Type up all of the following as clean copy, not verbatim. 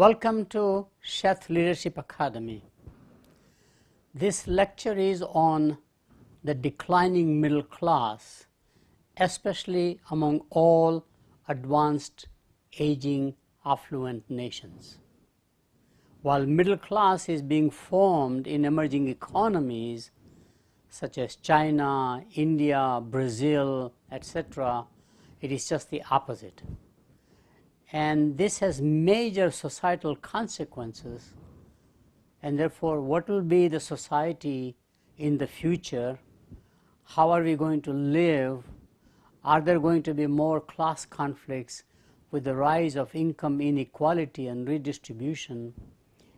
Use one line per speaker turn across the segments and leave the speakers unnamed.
Welcome to Sheth Leadership Academy. This lecture is on the declining middle class, especially among all advanced, aging, affluent nations. While middle class is being formed in emerging economies such as China, India, Brazil, etc., it is just the opposite. And this has major societal consequences, and therefore what will be the society in the future? How are we going to live? Are there going to be more class conflicts with the rise of income inequality and redistribution?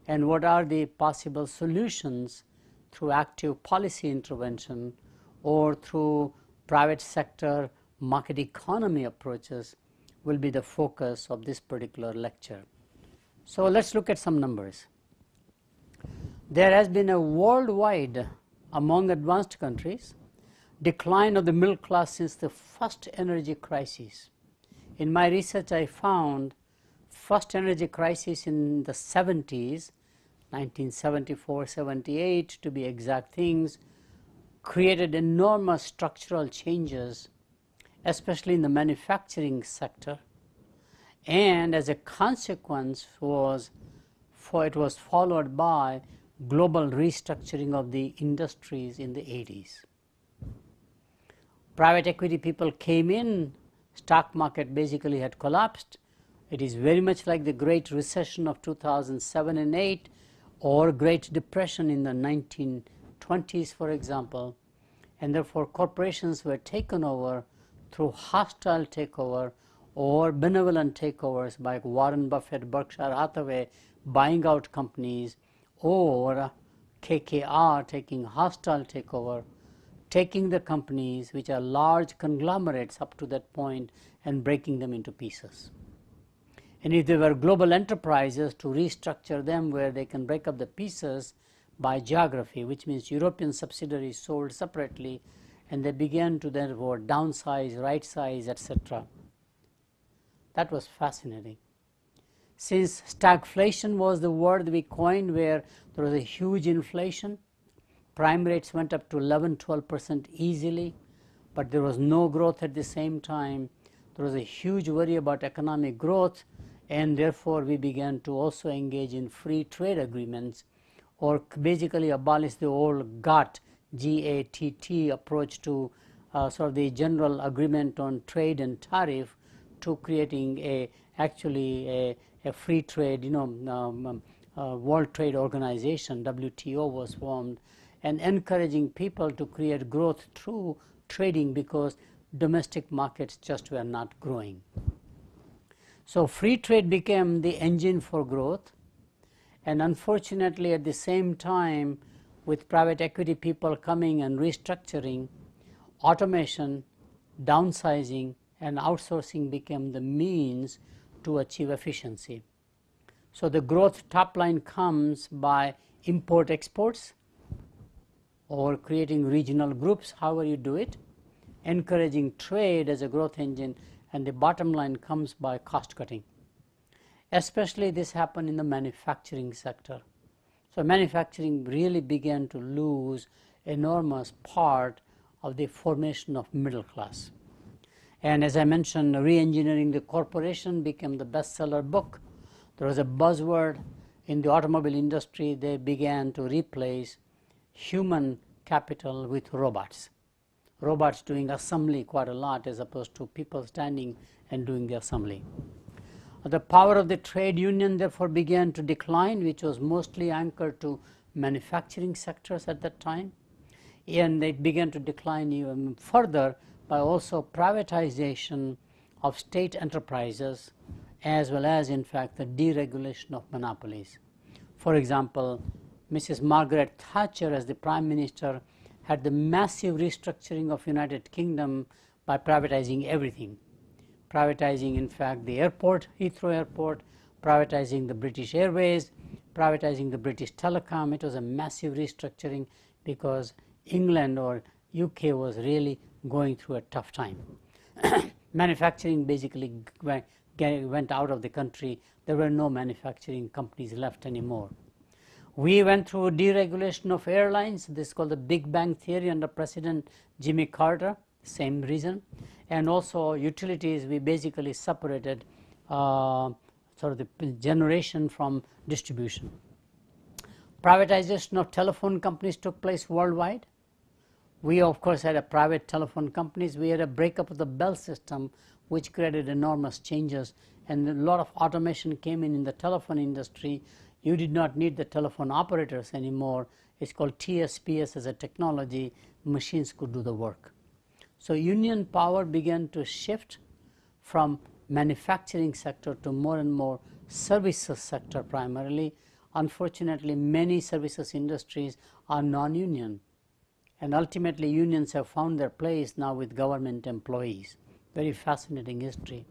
And what are the possible solutions through active policy intervention or through private sector market economy approaches will be the focus of this particular lecture. So let's look at some numbers. There has been a worldwide, among advanced countries, decline of the middle class since the first energy crisis. In my research, I found first energy crisis in the 70s, 1974-78 to be exact things, created enormous structural changes, especially in the manufacturing sector, and as a consequence it was followed by global restructuring of the industries in the 80s. Private equity people came in, stock market basically had collapsed. It is very much like the Great Recession of 2007 and 8 or Great Depression in the 1920s, for example, and therefore corporations were taken over through hostile takeover or benevolent takeovers by Warren Buffett, Berkshire Hathaway buying out companies, or KKR taking hostile takeover, taking the companies which are large conglomerates up to that point and breaking them into pieces. And if there were global enterprises, to restructure them where they can break up the pieces by geography, which means European subsidiaries sold separately, and they began to therefore downsize, right size, etc. That was fascinating. Since stagflation was the word we coined, where there was a huge inflation, prime rates went up to 11-12% easily, but there was no growth at the same time. There was a huge worry about economic growth, and therefore we began to also engage in free trade agreements, or basically abolish the old GATT, G-A-T-T approach to sort of the general agreement on trade and tariff, to creating actually a free trade, World Trade Organization, WTO was formed, and encouraging people to create growth through trading because domestic markets just were not growing. So free trade became the engine for growth, and unfortunately at the same time, with private equity people coming and restructuring, automation, downsizing, and outsourcing became the means to achieve efficiency. So the growth top line comes by import exports or creating regional groups, however you do it, encouraging trade as a growth engine, and the bottom line comes by cost cutting. Especially this happened in the manufacturing sector. So manufacturing really began to lose enormous part of the formation of middle class. And as I mentioned, re-engineering the corporation became the bestseller book. There was a buzzword in the automobile industry. They began to replace human capital with robots. Robots doing assembly quite a lot as opposed to people standing and doing the assembly. The power of the trade union therefore began to decline, which was mostly anchored to manufacturing sectors at that time, and it began to decline even further by also privatization of state enterprises, as well as in fact the deregulation of monopolies. For example, Mrs. Margaret Thatcher as the Prime Minister had the massive restructuring of United Kingdom by privatizing everything. Privatizing, in fact, the airport, Heathrow Airport, privatizing the British Airways, privatizing the British Telecom. It was a massive restructuring because England or UK was really going through a tough time. Manufacturing basically went out of the country. There were no manufacturing companies left anymore. We went through deregulation of airlines. This is called the Big Bang Theory under President Jimmy Carter, same reason. And also utilities, we basically separated sort of the generation from distribution. Privatization of telephone companies took place worldwide. We of course had a private telephone companies. We had a breakup of the Bell system, which created enormous changes, and a lot of automation came in the telephone industry. You did not need the telephone operators anymore. It's called TSPS as a technology. Machines could do the work. So union power began to shift from manufacturing sector to more and more services sector primarily. Unfortunately, many services industries are non-union, and ultimately unions have found their place now with government employees. Very fascinating history.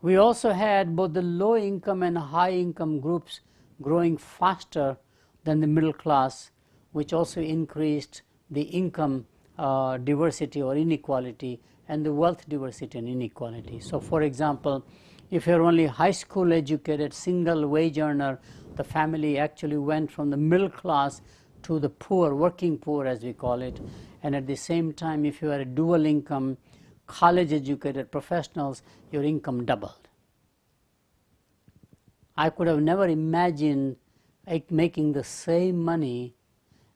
We also had both the low income and high income groups growing faster than the middle class, which also increased the income diversity or inequality and the wealth diversity and inequality. So for example, if you're only high school educated, single wage earner, the family actually went from the middle class to the poor, working poor as we call it. And at the same time, if you are a dual income, college educated professionals, your income doubled. I could have never imagined making the same money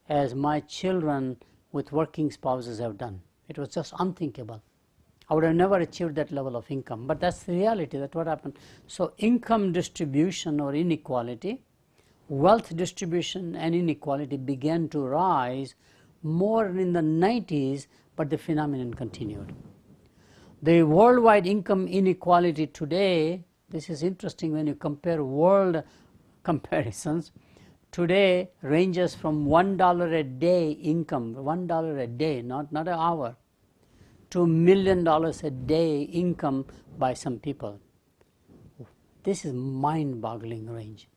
as my children with working spouses have done. It was just unthinkable. I would have never achieved that level of income, but that's the reality. That's what happened. So income distribution or inequality, wealth distribution and inequality began to rise more in the 90s, but the phenomenon continued. The worldwide income inequality today, this is interesting when you compare world comparisons, today ranges from $1 a day income, $1 a day, not an hour, to $1 million a day income by some people. This is mind-boggling range.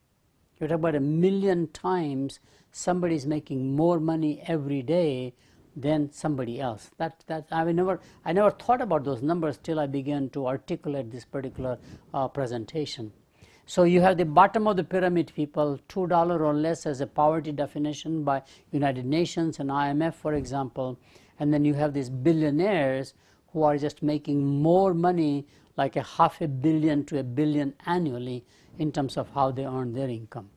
You talk about 1 million times somebody is making more money every day than somebody else. I never thought about those numbers till I began to articulate this particular presentation. So you have the bottom of the pyramid people, $2 or less as a poverty definition by United Nations and IMF, for example. And then you have these billionaires who are just making more money, like $500 million to $1 billion annually in terms of how they earn their income.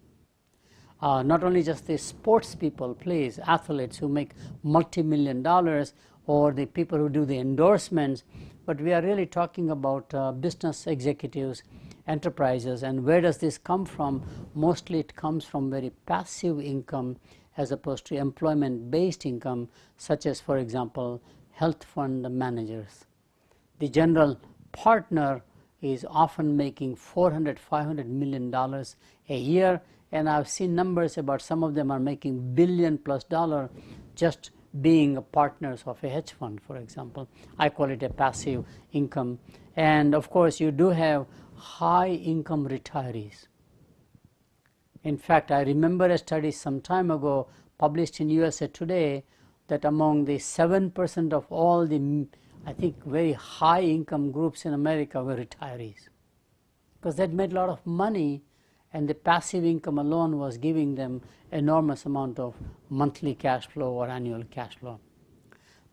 Not only just the sports people, players, athletes who make multi-million dollars, or the people who do the endorsements, but we are really talking about business executives, enterprises. And where does this come from? Mostly it comes from very passive income as opposed to employment-based income, such as, for example, health fund managers. The general partner is often making $400, $500 million a year, and I've seen numbers about some of them are making $1 billion+ just being partners of a hedge fund, for example. I call it a passive income. And of course, you do have high income retirees. In fact, I remember a study some time ago published in USA Today that among the 7% of all the, I think, very high income groups in America were retirees, because they'd made a lot of money and the passive income alone was giving them enormous amount of monthly cash flow or annual cash flow.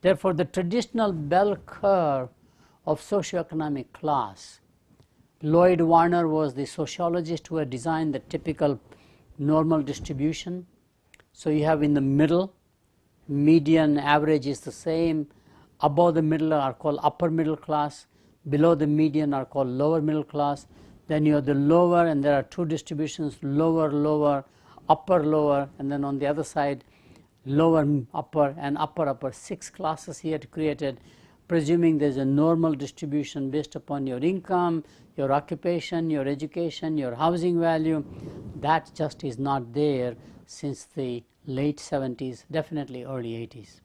Therefore, the traditional bell curve of socioeconomic class, Lloyd Warner was the sociologist who had designed the typical normal distribution. So you have in the middle, median average is the same. Above the middle are called upper middle class. Below the median are called lower middle class. Then you have the lower, and there are two distributions, lower, lower, upper, lower, and then on the other side, lower, upper, and upper, upper. 6 classes he had created, presuming there's a normal distribution based upon your income, your occupation, your education, your housing value. That just is not there since the late 70s, definitely early 80s.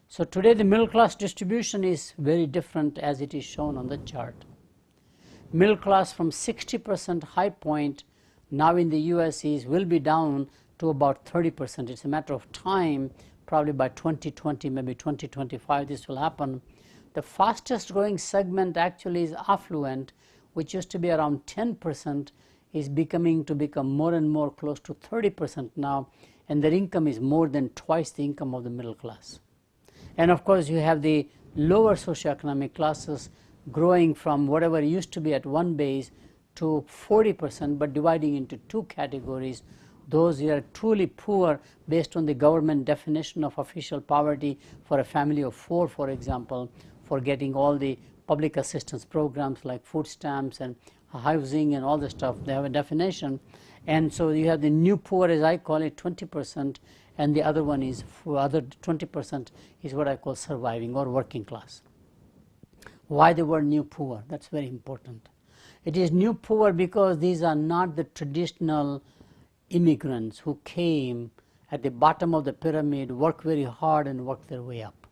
So today the middle class distribution is very different as it is shown on the chart. Middle class from 60% high point now in the US will be down to about 30%. It's a matter of time, probably by 2020, maybe 2025 this will happen. The fastest growing segment actually is affluent, which used to be around 10%, is become more and more close to 30% now, and their income is more than twice the income of the middle class. And of course, you have the lower socioeconomic classes growing from whatever used to be at one base to 40%, but dividing into two categories. Those who are truly poor based on the government definition of official poverty for a family of 4, for example, for getting all the public assistance programs like food stamps and housing and all the stuff. They have a definition. And so you have the new poor, as I call it, 20%, and the other one is, for other 20% is what I call surviving or working class. Why the word new poor? That's very important. It is new poor because these are not the traditional immigrants who came at the bottom of the pyramid, worked very hard and worked their way up.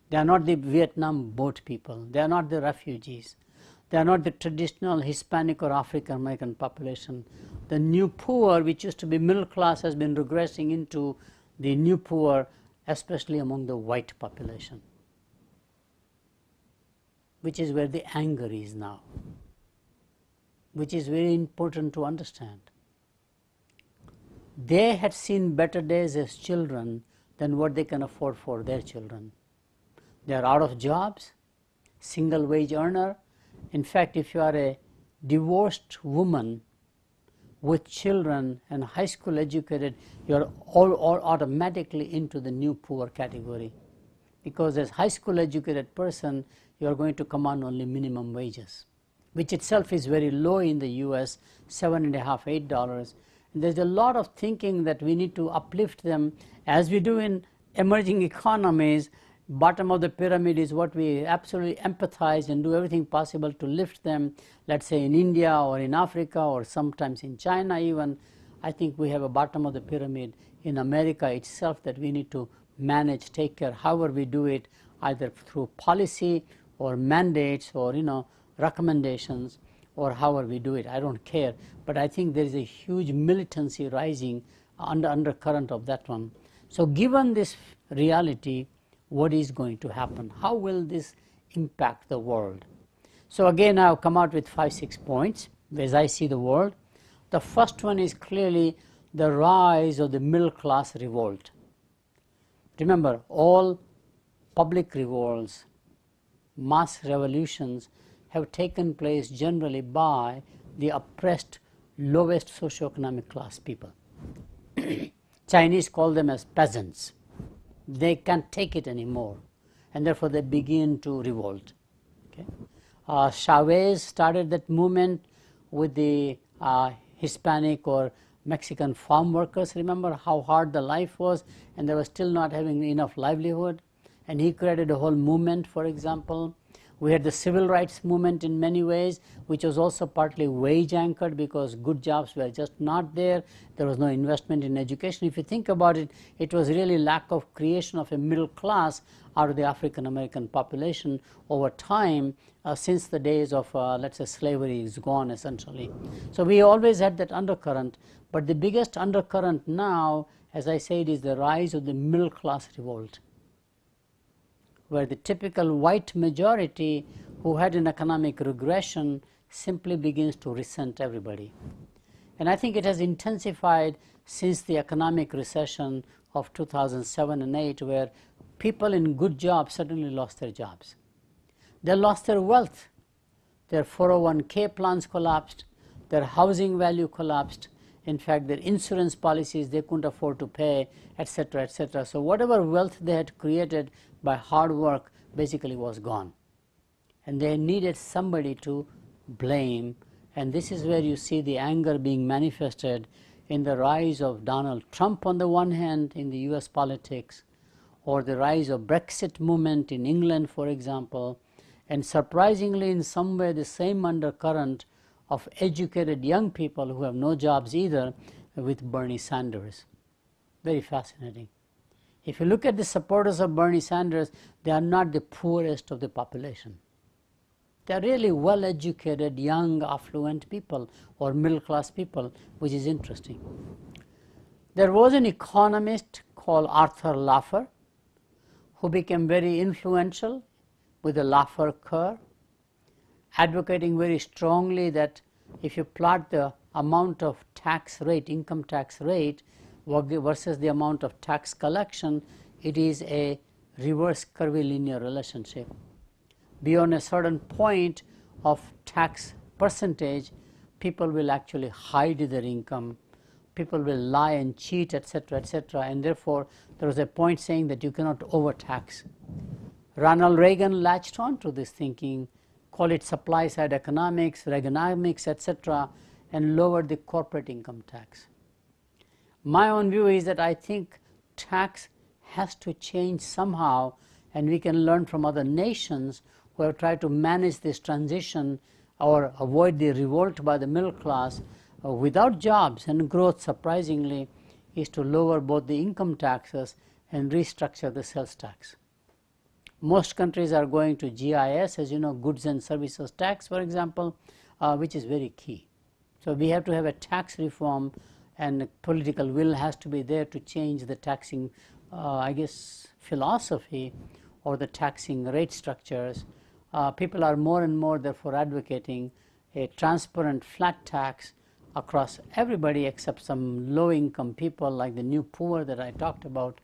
They are not the Vietnam boat people. They are not the refugees. They are not the traditional Hispanic or African American population. The new poor, which used to be middle class, has been regressing into the new poor, especially among the white population, which is where the anger is now, which is very important to understand. They had seen better days as children than what they can afford for their children. They are out of jobs, single wage earner. In fact, if you are a divorced woman with children and high school educated, you are all automatically into the new poor category, because as high school educated person, you are going to command only minimum wages, which itself is very low in the US, $7.50, $8. And there's a lot of thinking that we need to uplift them, as we do in emerging economies. Bottom of the pyramid is what we absolutely empathize and do everything possible to lift them, let's say in India or in Africa or sometimes in China even. I think we have a bottom of the pyramid in America itself that we need to manage, take care, however we do it, either through policy or mandates or recommendations, or however we do it. I don't care, but I think there is a huge militancy rising undercurrent of that one. So given this reality, what is going to happen? How will this impact the world? So again, I've come out with 5-6 points as I see the world. The first one is clearly the rise of the middle class revolt. Remember, all public revolts, mass revolutions have taken place generally by the oppressed, lowest socioeconomic class people. Chinese call them as peasants. They can't take it anymore, and therefore they begin to revolt. Okay? Chavez started that movement with the Hispanic or Mexican farm workers. Remember how hard the life was, and they were still not having enough livelihood, and he created a whole movement, for example. We had the civil rights movement in many ways, which was also partly wage anchored because good jobs were just not there. There was no investment in education. If you think about it, it was really lack of creation of a middle class out of the African American population over time, since the days of, let's say, slavery is gone essentially. So we always had that undercurrent, but the biggest undercurrent now, as I said, is the rise of the middle class revolt, where the typical white majority who had an economic regression simply begins to resent everybody. And I think it has intensified since the economic recession of 2007 and 8, where people in good jobs suddenly lost their jobs. They lost their wealth. Their 401k plans collapsed, their housing value collapsed. In fact, their insurance policies they couldn't afford to pay, etc., etc. So whatever wealth they had created by hard work basically was gone. And they needed somebody to blame. And this is where you see the anger being manifested in the rise of Donald Trump on the one hand in the US politics, or the rise of Brexit movement in England, for example, and surprisingly in some way the same undercurrent of educated young people who have no jobs either with Bernie Sanders. Very fascinating. If you look at the supporters of Bernie Sanders, they are not the poorest of the population. They are really well-educated, young, affluent people or middle-class people, which is interesting. There was an economist called Arthur Laffer who became very influential with the Laffer curve. advocating very strongly that if you plot the amount of tax rate, income tax rate versus the amount of tax collection, it is a reverse curvilinear relationship. Beyond a certain point of tax percentage, people will actually hide their income, people will lie and cheat, etc., etc., and therefore there was a point saying that you cannot overtax. Ronald Reagan latched on to this thinking, call it supply side economics, Reaganomics, etc., and lowered the corporate income tax. My own view is that I think tax has to change somehow, and we can learn from other nations who have tried to manage this transition or avoid the revolt by the middle class without jobs and growth, surprisingly, is to lower both the income taxes and restructure the sales tax. Most countries are going to GIS, as you know, goods and services tax, for example, which is very key. So we have to have a tax reform, and political will has to be there to change the taxing, philosophy or the taxing rate structures. People are more and more therefore advocating a transparent flat tax across everybody except some low-income people like the new poor that I talked about,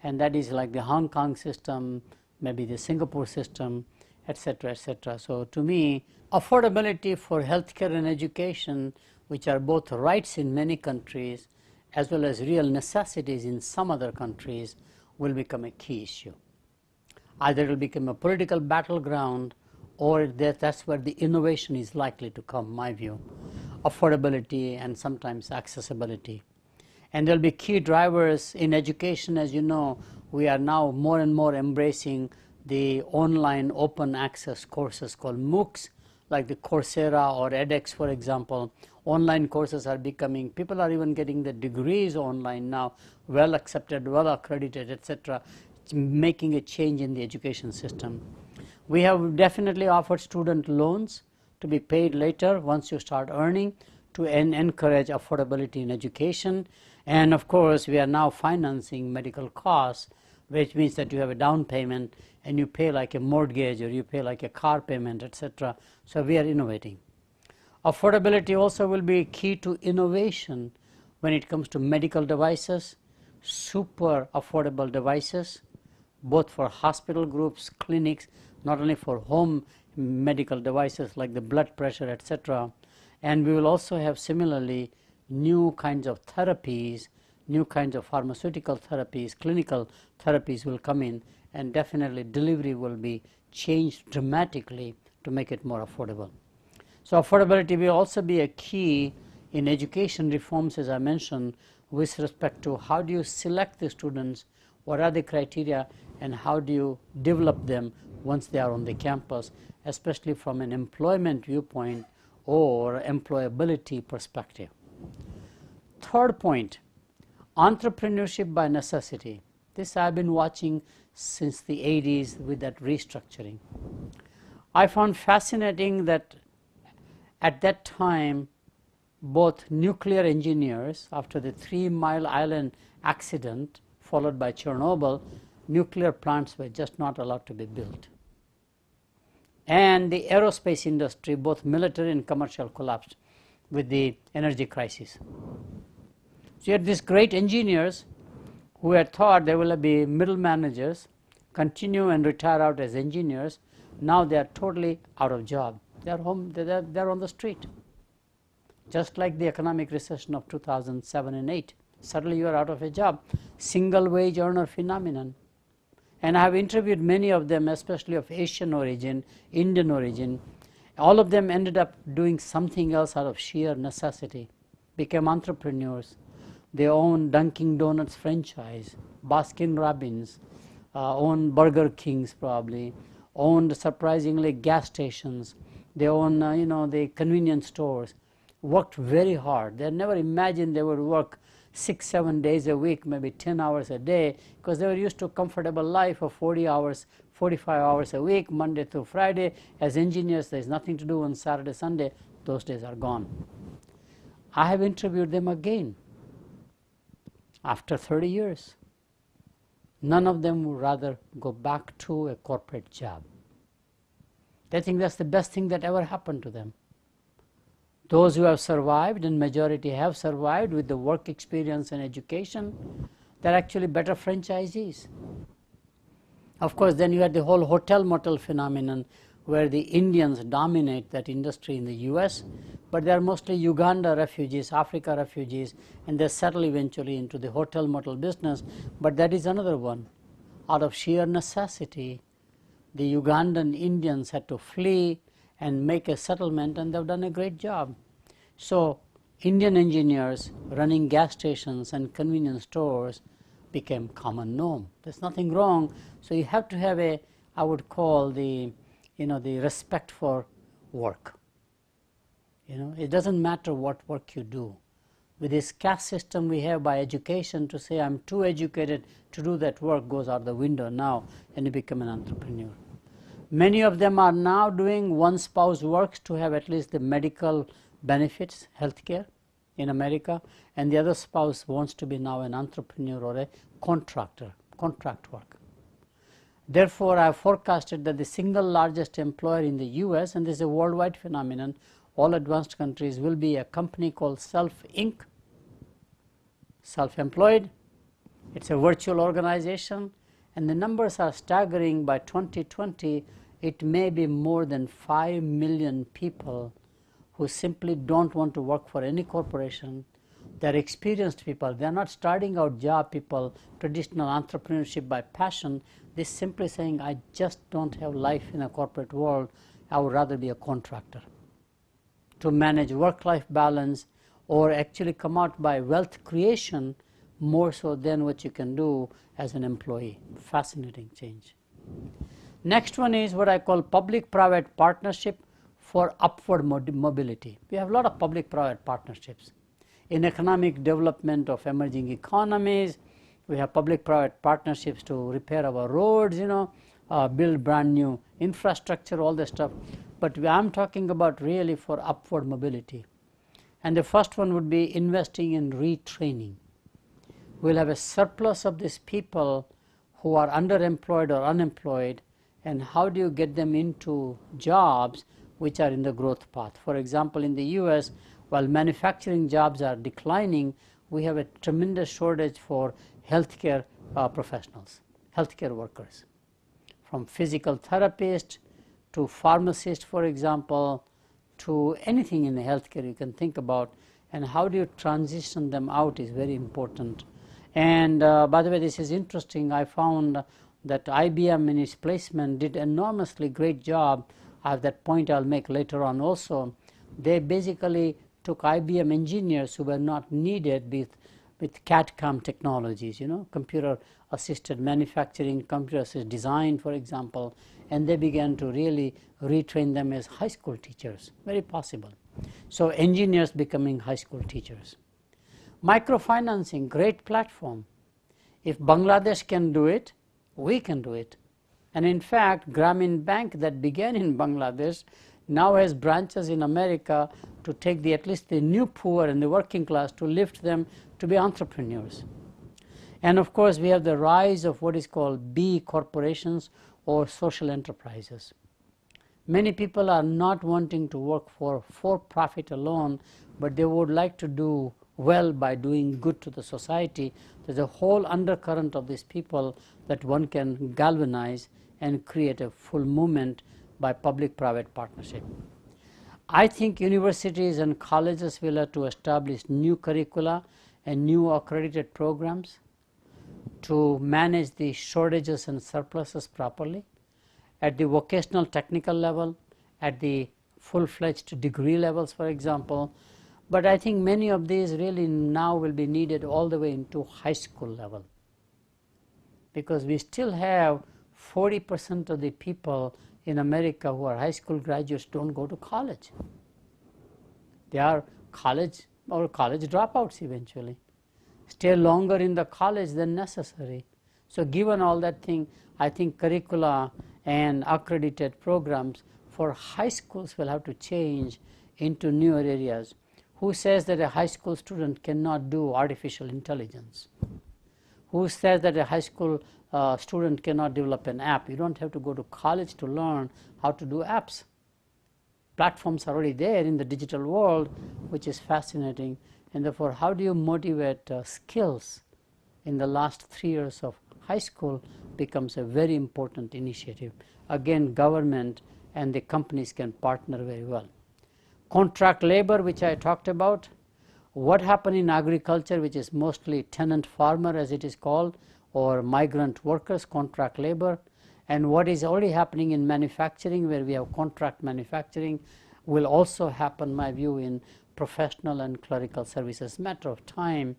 and that is like the Hong Kong system, maybe the Singapore system, etc., etc. So to me, affordability for healthcare and education, which are both rights in many countries as well as real necessities in some other countries, will become a key issue. Either it will become a political battleground, or that's where the innovation is likely to come, my view. Affordability and sometimes accessibility. And there will be key drivers in education. As you know, we are now more and more embracing the online open access courses called MOOCs, like the Coursera or edX, for example. Online courses are becoming, people are even getting the degrees online now, well accepted, well accredited, etc., making a change in the education system. We have definitely offered student loans to be paid later once you start earning, to encourage affordability in education. And of course, we are now financing medical costs, which means that you have a down payment and you pay like a mortgage or you pay like a car payment, etc. So we are innovating. Affordability also will be key to innovation when it comes to medical devices, super affordable devices, both for hospital groups, clinics, not only for home medical devices like the blood pressure, etc. And we will also have similarly new kinds of therapies, new kinds of pharmaceutical therapies, clinical therapies will come in, and definitely delivery will be changed dramatically to make it more affordable. So affordability will also be a key in education reforms, as I mentioned, with respect to how do you select the students, what are the criteria, and how do you develop them once they are on the campus, especially from an employment viewpoint or employability perspective. Third point, entrepreneurship by necessity. This I've been watching since the 80s with that restructuring. I found fascinating that at that time, both nuclear engineers, after the 3 Mile Island accident followed by Chernobyl, nuclear plants were just not allowed to be built. And the aerospace industry, both military and commercial, collapsed with the energy crisis. So you had these great engineers who had thought they will be middle managers, continue and retire out as engineers. Now they are totally out of job. They are home, they're on the street. Just like the economic recession of 2007 and 8. Suddenly you are out of a job. Single wage earner phenomenon. And I have interviewed many of them, especially of Asian origin, Indian origin. All of them ended up doing something else out of sheer necessity, became entrepreneurs. They own Dunkin' Donuts franchise, Baskin Robbins, own Burger Kings probably, owned surprisingly gas stations. They own the convenience stores. Worked very hard. They never imagined they would work 6-7 days a week, maybe 10 hours a day, because they were used to a comfortable life of 40 hours, 45 hours a week, Monday through Friday. As engineers, there's nothing to do on Saturday, Sunday. Those days are gone. I have interviewed them again after 30 years. None of them would rather go back to a corporate job. They think that's the best thing that ever happened to them. Those who have survived, and majority have survived with the work experience and education, they're actually better franchisees. Of course, then you had the whole hotel motel phenomenon where the Indians dominate that industry in the US, but they are mostly Uganda refugees, Africa refugees, and they settle eventually into the hotel motel business. But that is another one. Out of sheer necessity, the Ugandan Indians had to flee and make a settlement, and they've done a great job. So Indian engineers running gas stations and convenience stores became common norm. There's nothing wrong. So you have to have a, I would call the respect for work. It doesn't matter what work you do. With this caste system we have by education, to say I'm too educated to do that work goes out the window now, and you become an entrepreneur. Many of them are now doing one spouse works to have at least the medical benefits, healthcare in America, and the other spouse wants to be now an entrepreneur or a contractor, contract work. Therefore, I have forecasted that the single largest employer in the US, and this is a worldwide phenomenon, all advanced countries, will be a company called Self Inc., self-employed. It's a virtual organization, and the numbers are staggering. By 2020, it may be more than 5 million people who simply don't want to work for any corporation. They're experienced people. They're not starting out job people, traditional entrepreneurship by passion. They're simply saying, I just don't have life in a corporate world. I would rather be a contractor. To manage work-life balance, or actually come out by wealth creation more so than what you can do as an employee. Fascinating change. Next one is what I call public-private partnership for upward mobility. We have a lot of public-private partnerships. In economic development of emerging economies, we have public-private partnerships to repair our roads, build brand new infrastructure, all this stuff. But I'm talking about really for upward mobility. And the first one would be investing in retraining. We'll have a surplus of these people who are underemployed or unemployed, and how do you get them into jobs which are in the growth path? For example, in the US, while manufacturing jobs are declining, we have a tremendous shortage for healthcare professionals, healthcare workers, from physical therapists to pharmacists, for example, to anything in the healthcare you can think about, and how do you transition them out is very important. And by the way, this is interesting. I found that IBM in its placement did enormously great job. I have that point I'll make later on also. They basically took IBM engineers who were not needed with CAD/CAM technologies, computer assisted manufacturing, computer assisted design, for example, and they began to really retrain them as high school teachers. Very possible. So engineers becoming high school teachers. Microfinancing, great platform. If Bangladesh can do it, we can do it. And in fact, Grameen Bank that began in Bangladesh now has branches in America to take at least the new poor and the working class, to lift them to be entrepreneurs. And of course, we have the rise of what is called B corporations or social enterprises. Many people are not wanting to work for profit alone, but they would like to do well by doing good to the society. There's a whole undercurrent of these people that one can galvanize and create a full movement by public-private partnership. I think universities and colleges will have to establish new curricula and new accredited programs to manage the shortages and surpluses properly at the vocational technical level, at the full-fledged degree levels, for example. But I think many of these really now will be needed all the way into high school level, because we still have 40% of the people in America who are high school graduates don't go to college. They are college or college dropouts eventually, stay longer in the college than necessary. So given all that thing, I think curricula and accredited programs for high schools will have to change into newer areas. Who says that a high school student cannot do artificial intelligence? Who says that a high school student cannot develop an app? You don't have to go to college to learn how to do apps. Platforms are already there in the digital world, which is fascinating. And therefore, how do you motivate skills in the last 3 years of high school becomes a very important initiative. Again, government and the companies can partner very well. Contract labor, which I talked about. What happened in agriculture, which is mostly tenant farmer as it is called, or migrant workers, contract labor, and what is already happening in manufacturing, where we have contract manufacturing, will also happen, my view, in professional and clerical services. Matter of time,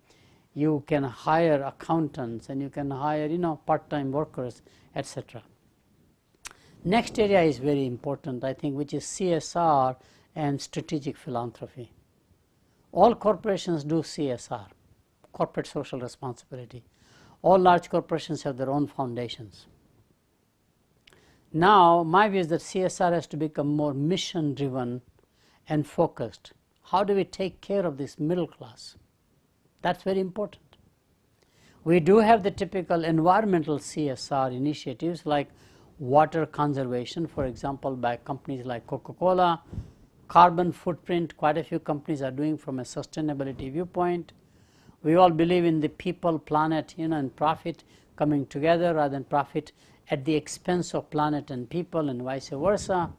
you can hire accountants and you can hire, part-time workers, etc. Next area is very important, I think, which is CSR and strategic philanthropy. All corporations do CSR, corporate social responsibility. All large corporations have their own foundations. Now, my view is that CSR has to become more mission-driven and focused. How do we take care of this middle class? That's very important. We do have the typical environmental CSR initiatives like water conservation, for example, by companies like Coca-Cola. Carbon footprint, quite a few companies are doing from a sustainability viewpoint. We all believe in the people, planet, and profit coming together rather than profit at the expense of planet and people and vice versa.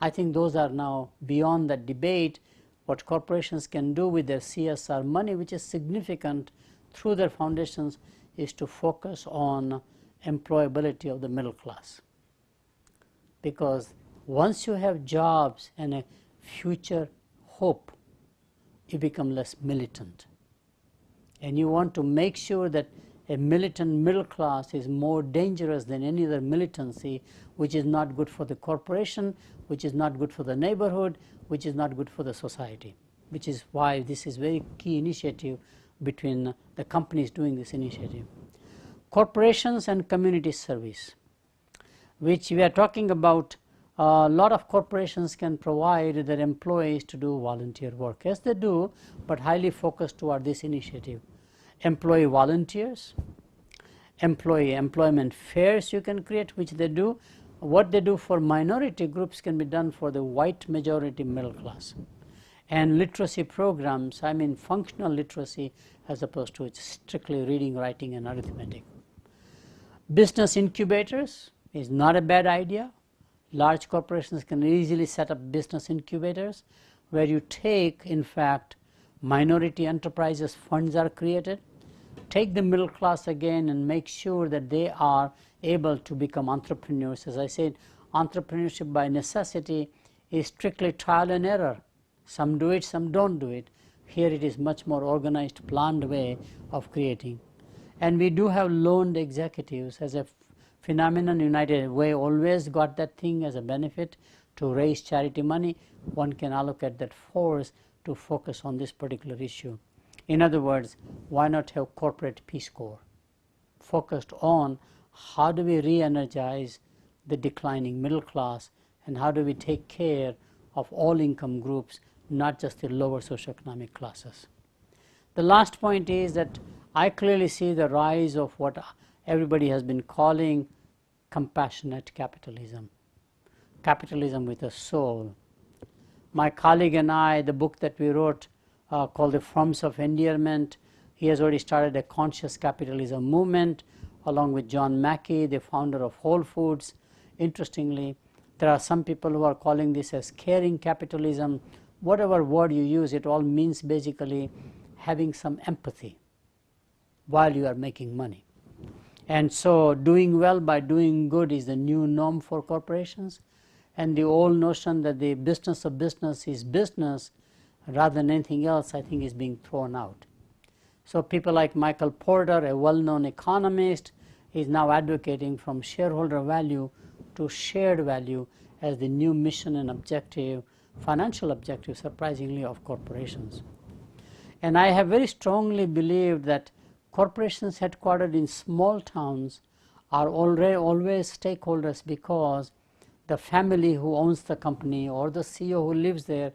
I think those are now beyond that debate. What corporations can do with their CSR money, which is significant through their foundations, is to focus on employability of the middle class. Because once you have jobs and a future hope, you become less militant. And you want to make sure that a militant middle class is more dangerous than any other militancy, which is not good for the corporation, which is not good for the neighborhood, which is not good for the society, which is why this is very key initiative between the companies doing this initiative. Corporations and community service, which we are talking about. A lot of corporations can provide their employees to do volunteer work. Yes, they do, but highly focused toward this initiative. Employee volunteers, employment fairs you can create, which they do. What they do for minority groups can be done for the white majority middle class. And literacy programs, I mean functional literacy as opposed to strictly reading, writing, and arithmetic. Business incubators is not a bad idea. Large corporations can easily set up business incubators where you take, in fact, minority enterprises funds are created, take the middle class again and make sure that they are able to become entrepreneurs. As I said, entrepreneurship by necessity is strictly trial and error. Some do it, some don't do it. Here it is much more organized, planned way of creating. And we do have loaned executives as a phenomenon. United Way always got that thing as a benefit to raise charity money. One can allocate that force to focus on this particular issue. In other words, why not have corporate Peace Corps focused on how do we re-energize the declining middle class and how do we take care of all income groups, not just the lower socioeconomic classes. The last point is that I clearly see the rise of what everybody has been calling compassionate capitalism, capitalism with a soul. My colleague and I, the book that we wrote called The Forms of Endearment, he has already started a conscious capitalism movement along with John Mackey, the founder of Whole Foods. Interestingly, there are some people who are calling this as caring capitalism. Whatever word you use, it all means basically having some empathy while you are making money. And so doing well by doing good is the new norm for corporations. And the old notion that the business of business is business rather than anything else, I think, is being thrown out. So people like Michael Porter, a well-known economist, is now advocating from shareholder value to shared value as the new mission and objective, financial objective, surprisingly, of corporations. And I have very strongly believed that corporations headquartered in small towns are always stakeholders because the family who owns the company or the CEO who lives there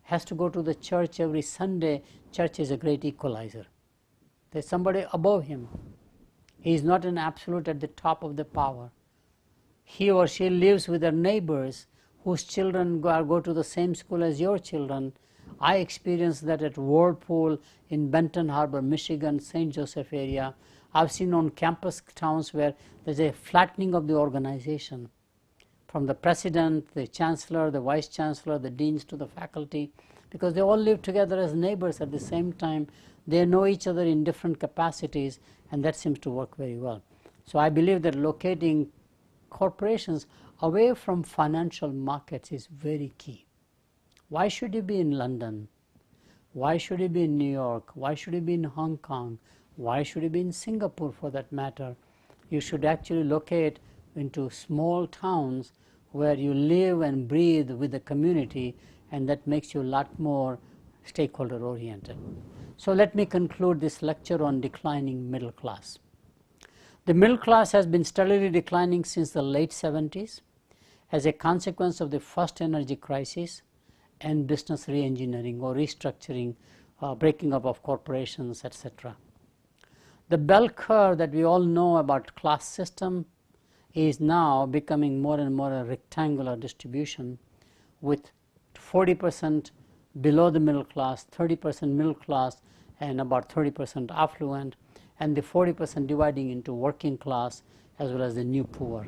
has to go to the church every Sunday. Church is a great equalizer. There's somebody above him. He is not an absolute at the top of the power. He or she lives with their neighbors whose children go to the same school as your children. I experienced that at Whirlpool in Benton Harbor, Michigan, St. Joseph area. I've seen on campus towns where there's a flattening of the organization, from the president, the chancellor, the vice chancellor, the deans to the faculty, because they all live together as neighbors at the same time. They know each other in different capacities, and that seems to work very well. So I believe that locating corporations away from financial markets is very key. Why should you be in London? Why should you be in New York? Why should you be in Hong Kong? Why should you be in Singapore for that matter? You should actually locate into small towns where you live and breathe with the community, and that makes you a lot more stakeholder oriented. So let me conclude this lecture on declining middle class. The middle class has been steadily declining since the late 70s as a consequence of the first energy crisis and business re-engineering or restructuring, breaking up of corporations, etc. The bell curve that we all know about class system is now becoming more and more a rectangular distribution, with 40% below the middle class, 30% middle class, and about 30% affluent, and the 40% dividing into working class as well as the new poor.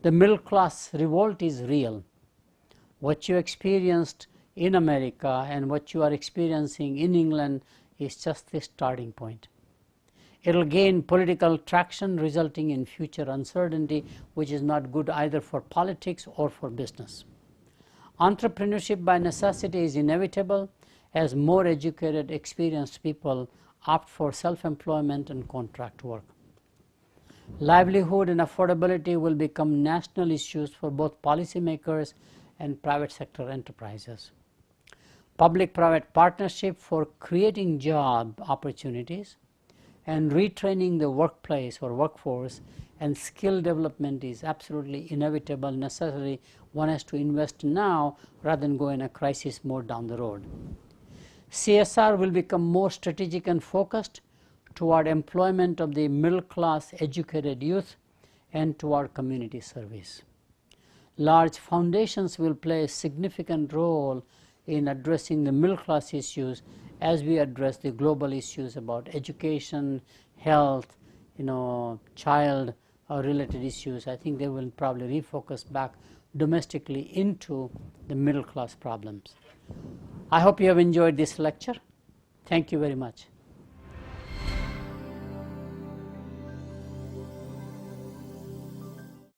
The middle class revolt is real. What you experienced in America and what you are experiencing in England is just the starting point. It will gain political traction, resulting in future uncertainty, which is not good either for politics or for business. Entrepreneurship by necessity is inevitable as more educated, experienced people opt for self-employment and contract work. Livelihood and affordability will become national issues for both policymakers and private sector enterprises. Public-private partnership for creating job opportunities and retraining the workplace or workforce and skill development is absolutely inevitable, necessary. One has to invest now rather than go in a crisis mode down the road. CSR will become more strategic and focused toward employment of the middle class educated youth and toward community service. Large foundations will play a significant role in addressing the middle class issues as we address the global issues about education, health, child related issues. I think they will probably refocus back domestically into the middle class problems. I hope you have enjoyed this lecture. Thank you very much.